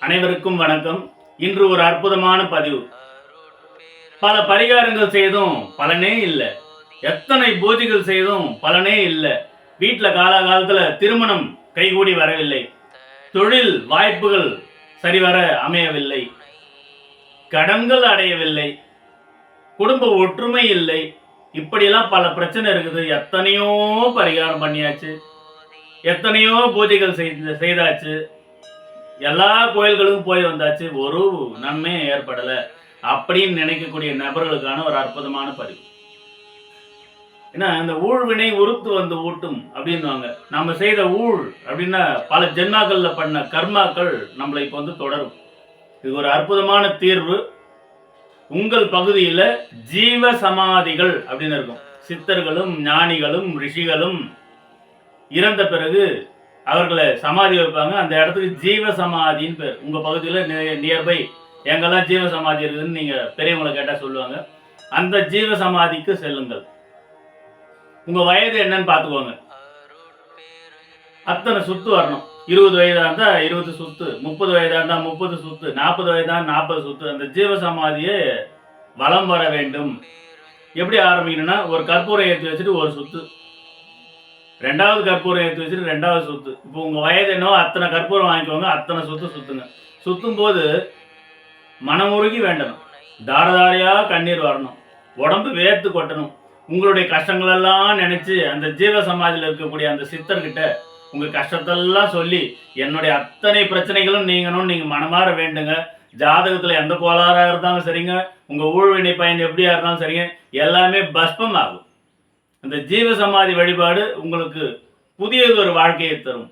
அனைவருக்கும் வணக்கம். இன்று ஒரு அற்புதமான பதிவு. பல பரிகாரங்கள் செய்தும் பலனே இல்லை. எத்தனை பூஜைகள் செய்தும் பலனே இல்லை. வீட்டில் காலகாலத்தில் திருமணம் கைகூடி வரவில்லை. தொழில் வாய்ப்புகள் சரிவர அமையவில்லை. கடன்கள் அடையவில்லை. குடும்ப ஒற்றுமை இல்லை. இப்படியெல்லாம் பல பிரச்சனை இருக்குது. எத்தனையோ பரிகாரம் பண்ணியாச்சு, எத்தனையோ பூஜைகள் செய்தாச்சு, எல்லா கோயில்களுக்கும் போய் வந்தாச்சு, ஒரு நன்மையும் ஏற்படலை அப்படின்னு நினைக்கக்கூடிய நபர்களுக்கான ஒரு அற்புதமான பதிவு. ஏன்னா இந்த ஊழ்வினை உறுத்து வந்து ஊட்டும் அப்படின்வாங்க. நம்ம செய்த ஊழ் அப்படின்னா பல ஜென்மாக்கள்ல பண்ண கர்மாக்கள் நம்மளை இப்போ வந்து தொடரும். இது ஒரு அற்புதமான தீர்வு. உங்கள் பகுதியில் ஜீவ சமாதிகள் அப்படின்னு இருக்கும். சித்தர்களும் ஞானிகளும் ரிஷிகளும் இறந்த பிறகு அவர்களை சமாதி வைப்பாங்க. அந்த இடத்துக்கு ஜீவ சமாதின்னு பேர். உங்கள் பகுதியில் நியர்பை எங்கெல்லாம் ஜீவ சமாதி இருக்குதுன்னு நீங்கள் பெரியவங்களை கேட்டால் சொல்லுவாங்க. அந்த ஜீவ சமாதிக்கு செல்லுங்கள். உங்கள் வயது என்னன்னு பார்த்துக்கோங்க. அத்தனை சுத்து வரணும். 20 வயதாக இருந்தால் 20 சுத்து, 30 வயதாக இருந்தால் 30 சுத்து, 40 வயதாக 40 சுத்து. அந்த ஜீவ சமாதியை வலம் வர வேண்டும். எப்படி ஆரம்பிக்கணும்னா, ஒரு கற்பூரம் ஏற்றி வச்சுட்டு ஒரு சுத்து, ரெண்டாவது கற்பூரம் ஏற்றி வச்சுட்டு ரெண்டாவது சுத்து. இப்போ உங்கள் வயது என்னவோ அத்தனை கற்பூரம் வாங்கிக்கோங்க, அத்தனை சுத்து சுத்துங்க. சுற்றும் போது மனமுருகி வேண்டணும். தாரதாரியாக கண்ணீர் வரணும். உடம்பு வேர்த்து கொட்டணும். உங்களுடைய கஷ்டங்களெல்லாம் நினச்சி அந்த ஜீவ சமாதியில் இருக்கக்கூடிய அந்த சித்தர்கிட்ட உங்கள் கஷ்டத்தெல்லாம் சொல்லி, என்னுடைய அத்தனை பிரச்சனைகளும் நீங்கணும், நீங்கள் மனமாற வேண்டுங்க. ஜாதகத்தில் எந்த கோளாறாக இருந்தாலும் சரிங்க, உங்கள் ஊழ்வினை பயன் எப்படியா இருந்தாலும் சரிங்க, எல்லாமே பஸ்பம் ஆகும். அந்த ஜீவ சமாதி வழிபாடு உங்களுக்கு புதியது ஒரு வாழ்க்கையை தரும்.